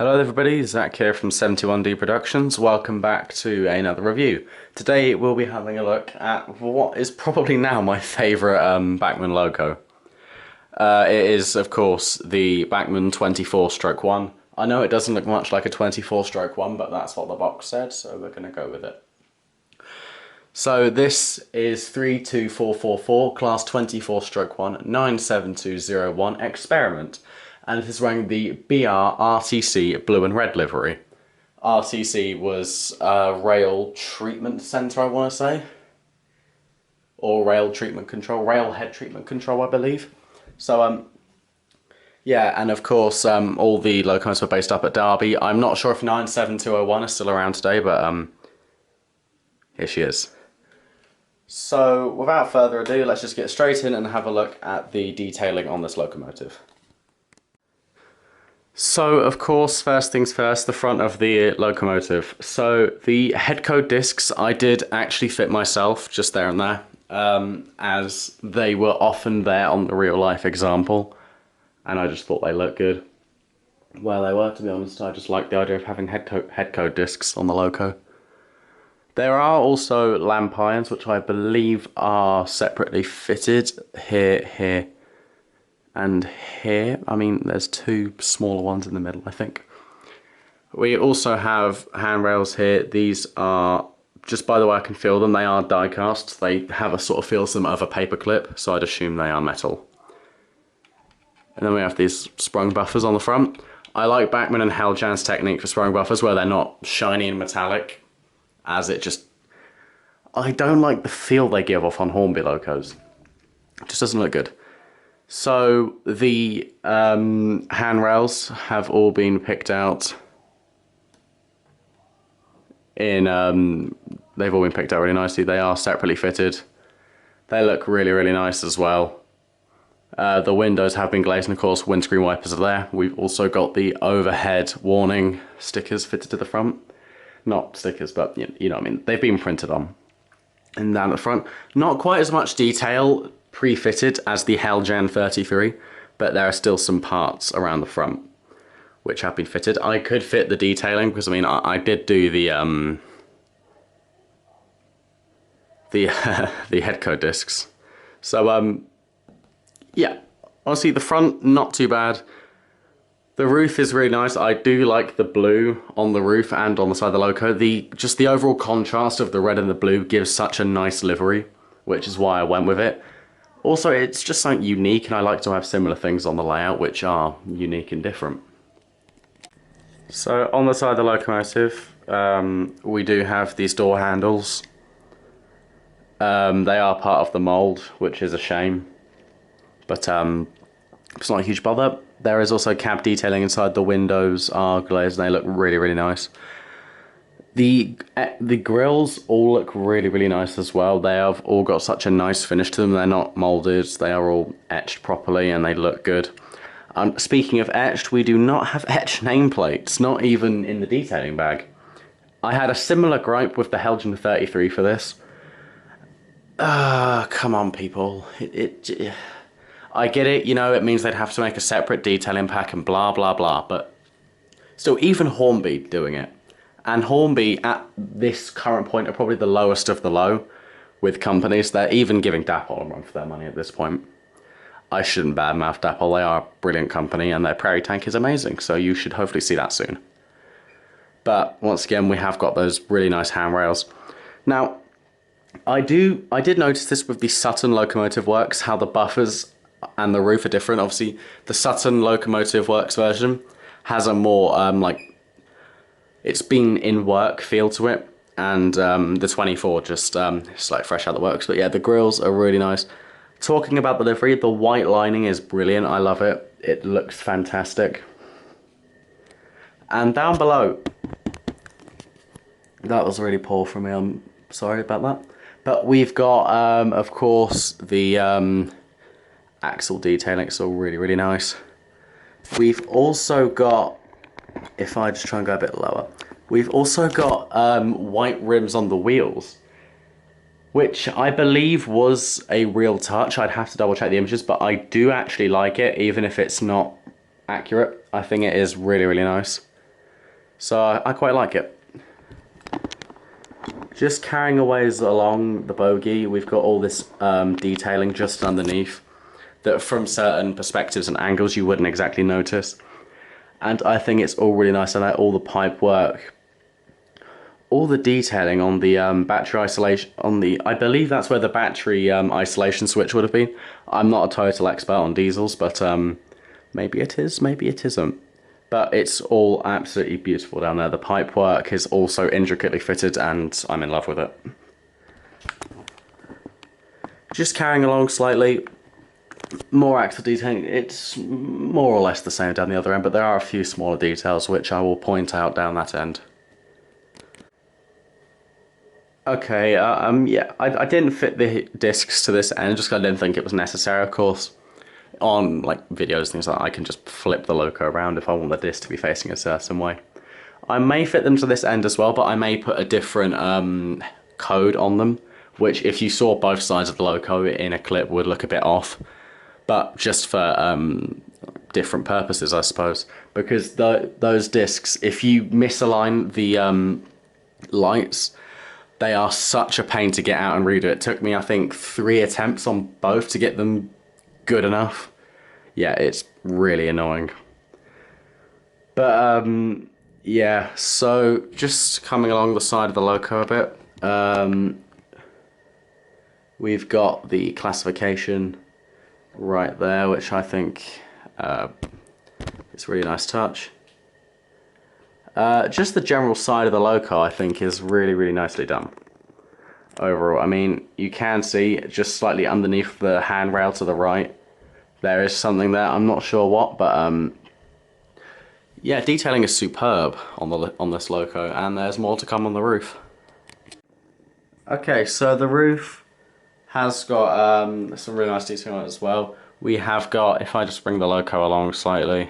Hello everybody, Zach here from 71D Productions. Welcome back to another review. Today we'll be having a look at what is probably now my favourite Bachmann logo. It is, of course, the Bachmann 24/1. I know it doesn't look much like a 24/1, but that's what the box said, so we're going to go with it. So this is 32444, class 24/1, 97201, experiment. And it is wearing the BR RTC blue and red livery. RTC was Rail Treatment Centre, I want to say. Or Rail Treatment Control, Rail Head Treatment Control, I believe. So, yeah, and of course, all the locomotives were based up at Derby. I'm not sure if 97201 is still around today, but here she is. So, without further ado, let's just get straight in and have a look at the detailing on this locomotive. So, of course, first things first, the front of the locomotive. So, the head code discs I did actually fit myself, just there and there, as they were often there on the real life example, and I just thought they looked good. Well, they were, to be honest. I just like the idea of having head code discs on the loco. There are also lamp irons, which I believe are separately fitted here, and here. I mean, there's two smaller ones in the middle, I think. We also have handrails here. These are, just by the way I can feel them, they are die cast. They have a sort of feel to them of a paper clip, so I'd assume they are metal. And then we have these sprung buffers on the front. I like Bachmann and Helljan's technique for sprung buffers where they're not shiny and metallic, as it just... I don't like the feel they give off on Hornby locos. It just doesn't look good. So the handrails have all been picked out in, they've all been picked out really nicely. They are separately fitted. They look really, really nice as well. The windows have been glazed and of course windscreen wipers are there. We've also got the overhead warning stickers fitted to the front. Not stickers, but you know what I mean. They've been printed on. And down at the front, not quite as much detail pre-fitted as the Helljan 33, but there are still some parts around the front which have been fitted. I could fit the detailing because I mean I did do the the head code discs. So yeah, honestly the front not too bad. The roof is really nice. I do like the blue on the roof and on the side of the loco. Just the overall contrast of the red and the blue gives such a nice livery, which is why I went with it. Also, it's just something unique, and I like to have similar things on the layout which are unique and different. So, on the side of the locomotive, we do have these door handles. They are part of the mould, which is a shame, but it's not a huge bother. There is also cab detailing inside. The windows are glazed, and they look really, really nice. The grills all look really, really nice as well. They have all got such a nice finish to them. They're not moulded. They are all etched properly and they look good. Speaking of etched, we do not have etched nameplates, not even in the detailing bag. I had a similar gripe with the Helljan 33 for this. Come on, people. I get it, you know, it means they'd have to make a separate detailing pack and blah, blah, blah, but still, even Hornby doing it. And Hornby, at this current point, are probably the lowest of the low with companies. They're even giving Dapol a run for their money at this point. I shouldn't badmouth Dapol. They are a brilliant company, and their Prairie Tank is amazing, so you should hopefully see that soon. But, once again, we have got those really nice handrails. Now, I did notice this with the Sutton Locomotive Works, how the buffers and the roof are different. Obviously, the Sutton Locomotive Works version has a more, it's been in work feel to it, and the 24 just it's like fresh out of the works. But yeah, the grills are really nice. Talking about the livery, the white lining is brilliant. I love it. It looks fantastic. And down below, that was really poor from me. I'm sorry about that. But we've got, of course, the axle detailing. It's all really, really nice. We've also got, if I just try and go a bit lower, we've also got white rims on the wheels, which I believe was a real touch. I'd have to double check the images, but I do actually like it, even if it's not accurate. I think it is really, really nice. So I quite like it. Just carrying a ways along the bogie, we've got all this detailing just underneath that from certain perspectives and angles you wouldn't exactly notice. And I think it's all really nice. I like all the pipe work, all the detailing on the battery isolation, I believe that's where the battery isolation switch would have been. I'm not a total expert on diesels, but maybe it is, maybe it isn't. But it's all absolutely beautiful down there. The pipe work is also intricately fitted and I'm in love with it. Just carrying along slightly, more axle detailing. It's more or less the same down the other end, but there are a few smaller details which I will point out down that end. Okay, yeah, I didn't fit the discs to this end just because I didn't think it was necessary, of course. On like videos, things like that, I can just flip the loco around if I want the disc to be facing a certain way. I may fit them to this end as well, but I may put a different code on them, which if you saw both sides of the loco in a clip would look a bit off, but just for different purposes, I suppose. Because those discs, if you misalign the lights, they are such a pain to get out and redo. It took me, I think, 3 attempts on both to get them good enough. Yeah, it's really annoying. But yeah, so just coming along the side of the loco a bit, we've got the classification right there, which I think is a really nice touch. Just the general side of the loco I think is really, really nicely done. Overall, I mean, you can see just slightly underneath the handrail to the right, there is something there. I'm not sure what, but yeah, detailing is superb on this loco, and there's more to come on the roof. Okay, so the roof has got some really nice detail on it as well. We have got, if I just bring the loco along slightly,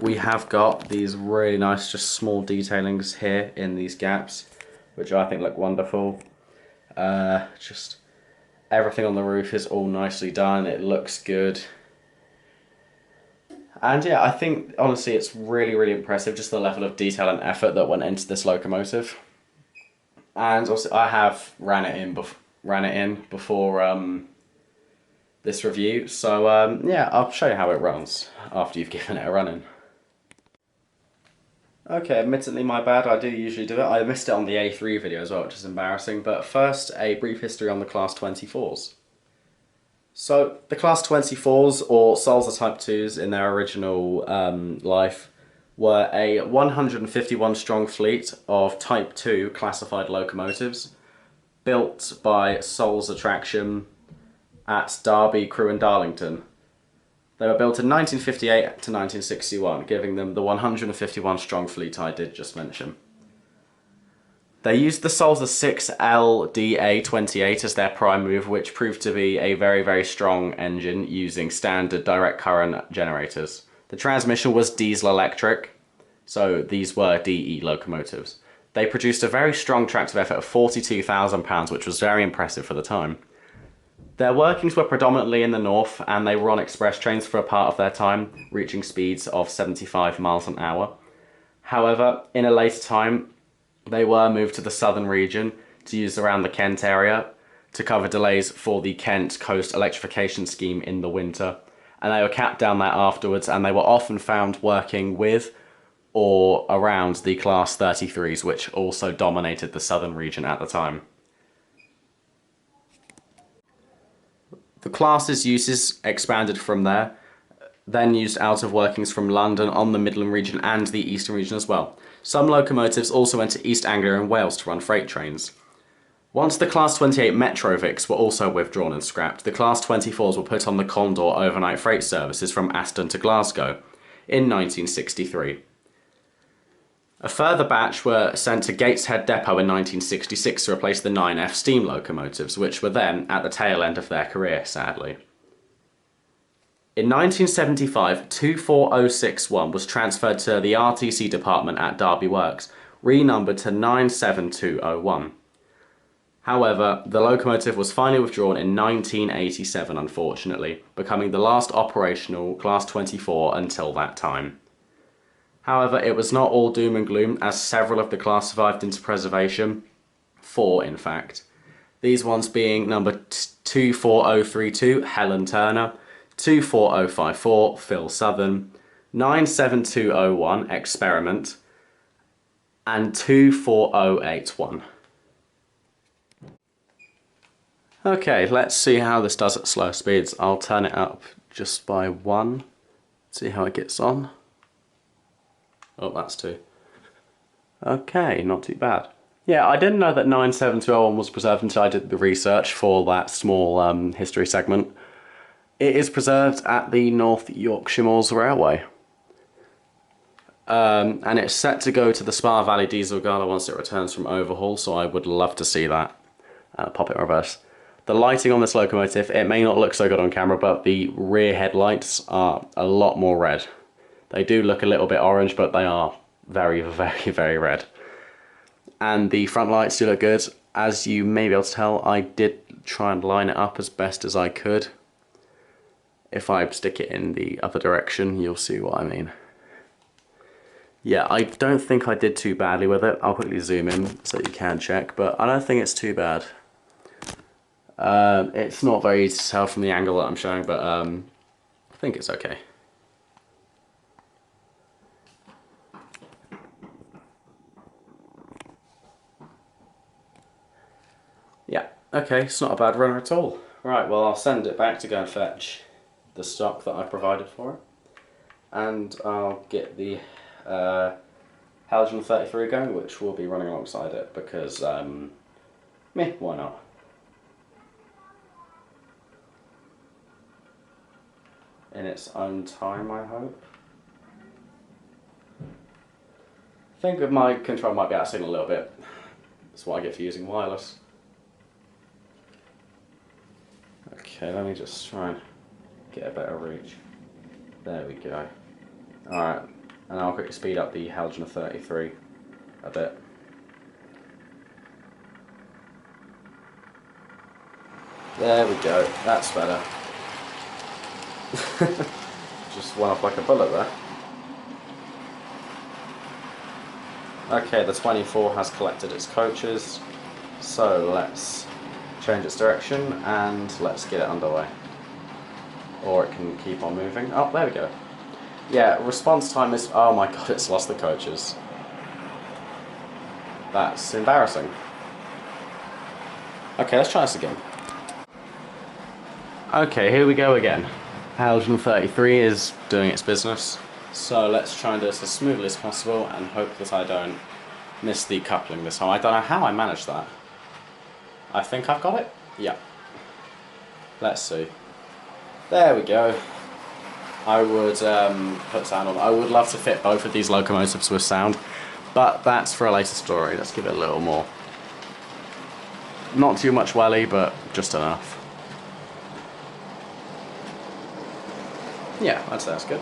we have got these really nice, just small detailings here in these gaps, which I think look wonderful. Just everything on the roof is all nicely done. It looks good. And yeah, I think honestly it's really, really impressive just the level of detail and effort that went into this locomotive. And also I have ran it in before this review, so yeah, I'll show you how it runs after you've given it a run in. Okay, admittedly my bad, I do usually do it. I missed it on the A3 video as well, which is embarrassing, but first a brief history on the Class 24s. So, the Class 24s, or Sulzer Type 2s in their original life, were a 151 strong fleet of Type 2 classified locomotives, built by Sulzer Traction at Derby, Crewe and Darlington. They were built in 1958 to 1961, giving them the 151 strong fleet I did just mention. They used the Sulzer 6LDA28 as their prime move, which proved to be a very, very strong engine using standard direct current generators. The transmission was diesel electric, so these were DE locomotives. They produced a very strong tractive effort of 42,000 pounds, which was very impressive for the time. Their workings were predominantly in the north, and they were on express trains for a part of their time, reaching speeds of 75 miles an hour. However, in a later time, they were moved to the southern region to use around the Kent area to cover delays for the Kent Coast electrification scheme in the winter. And they were capped down there afterwards, and they were often found working with or around the Class 33s, which also dominated the southern region at the time. The class's uses expanded from there, then used out of workings from London on the Midland region and the Eastern region as well. Some locomotives also went to East Anglia and Wales to run freight trains. Once the Class 28 Metrovics were also withdrawn and scrapped, the Class 24s were put on the Condor overnight freight services from Aston to Glasgow in 1963. A further batch were sent to Gateshead Depot in 1966 to replace the 9F steam locomotives, which were then at the tail end of their career, sadly. In 1975, 24061 was transferred to the RTC department at Derby Works, renumbered to 97201. However, the locomotive was finally withdrawn in 1987, unfortunately, becoming the last operational Class 24 until that time. However, it was not all doom and gloom, as several of the class survived into preservation. 4, in fact. These ones being number 24032, Helen Turner, 24054, Phil Southern, 97201, Experiment, and 24081. Okay, let's see how this does at slow speeds. I'll turn it up just by 1, see how it gets on. Oh, that's 2. Okay, not too bad. Yeah, I didn't know that 97201 was preserved until I did the research for that small history segment. It is preserved at the North Yorkshire Moors Railway. And it's set to go to the Spa Valley Diesel Gala once it returns from overhaul, so I would love to see that. Pop it in reverse. The lighting on this locomotive, it may not look so good on camera, but the rear headlights are a lot more red. They do look a little bit orange, but they are very, very, very red. And the front lights do look good. As you may be able to tell, I did try and line it up as best as I could. If I stick it in the other direction, you'll see what I mean. Yeah, I don't think I did too badly with it. I'll quickly zoom in so you can check, but I don't think it's too bad. It's not very easy to tell from the angle that I'm showing, but I think it's okay. Yeah, okay, it's not a bad runner at all. Right, well, I'll send it back to go and fetch the stock that I provided for it. And I'll get the Halogen 33 going, which will be running alongside it, because, meh, why not? In its own time, I hope. I think that my control might be out of signal a little bit. That's what I get for using wireless. Okay, let me just try and get a better reach. There we go. Alright, and I'll quickly speed up the Halogen 33 a bit. There we go, that's better. Just went off like a bullet there. Okay, the 24 has collected its coaches, so let's change its direction and let's get it underway. Or it can keep on moving. Oh, there we go. Yeah, response time is... Oh my god, it's lost the coaches. That's embarrassing. Okay, let's try this again. Okay, here we go again. Halogen 33 is doing its business. So let's try and do this as smoothly as possible and hope that I don't miss the coupling this time. I don't know how I managed that. I think I've got it? Yeah. Let's see. There we go. I would put sound on. I would love to fit both of these locomotives with sound, but that's for a later story. Let's give it a little more. Not too much welly, but just enough. Yeah, I'd say that's good.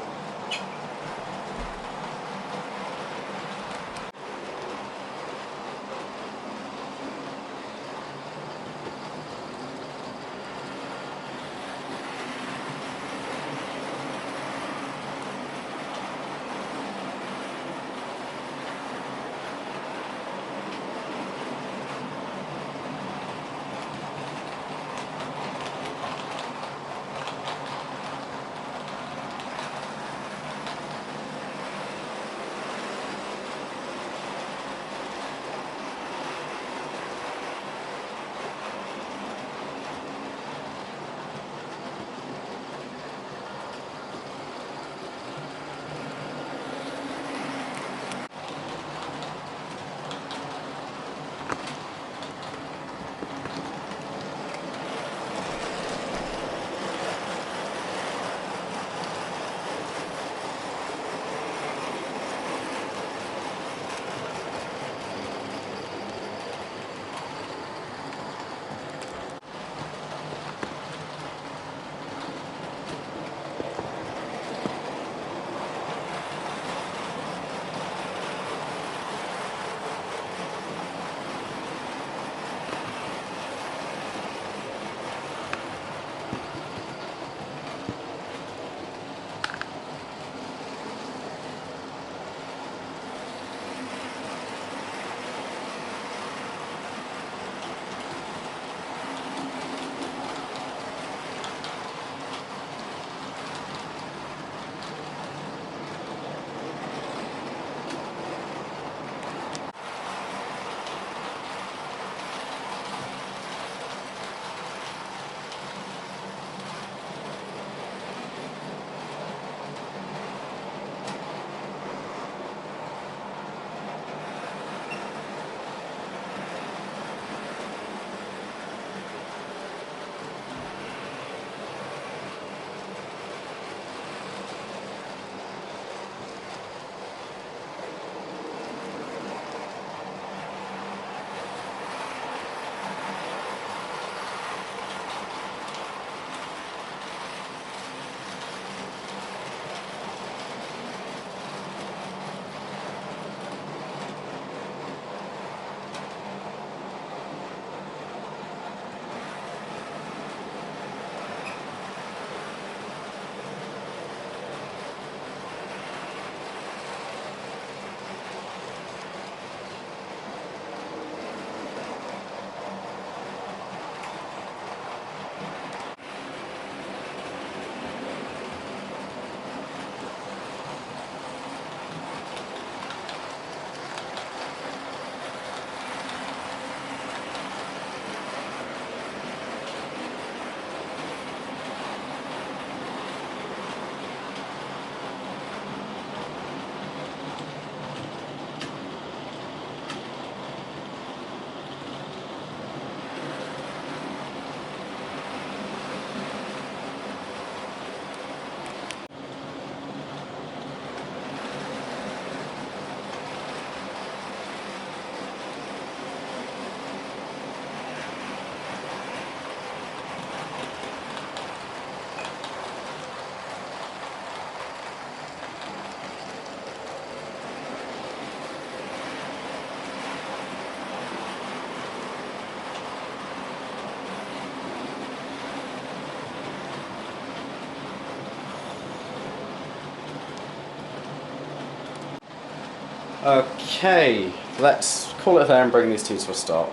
Okay, let's call it there and bring these two to a stop.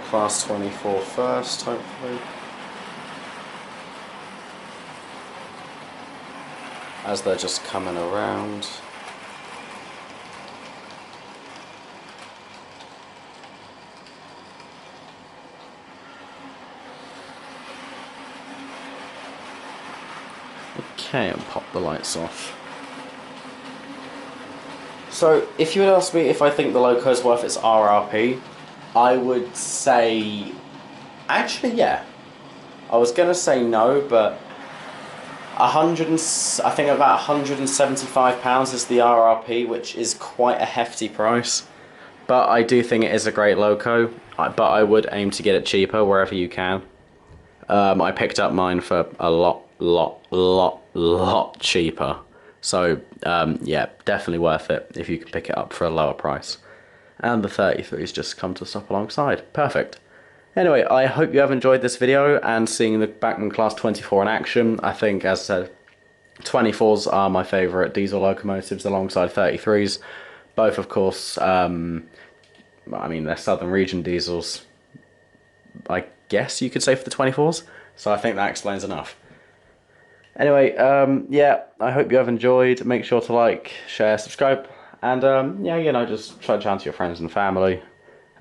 Class 24 first, hopefully. As they're just coming around. Okay, and pop the lights off. So, if you would ask me if I think the loco is worth its RRP, I would say... Actually, yeah. I was going to say no, but... I think about £175 is the RRP, which is quite a hefty price. But I do think it is a great loco, but I would aim to get it cheaper wherever you can. I picked up mine for a lot cheaper. So, yeah, definitely worth it if you can pick it up for a lower price. And the 33's just come to stop alongside. Perfect. Anyway, I hope you have enjoyed this video and seeing the Bachmann Class 24 in action. I think, as I said, 24s are my favourite diesel locomotives alongside 33s. Both, of course, I mean, they're Southern Region diesels, I guess you could say, for the 24s. So I think that explains enough. Anyway, yeah, I hope you have enjoyed. Make sure to like, share, subscribe, and yeah, you know, just try to chant to your friends and family.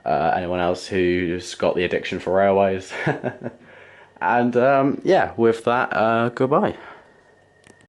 Anyone else who's got the addiction for railways. And yeah, with that, goodbye.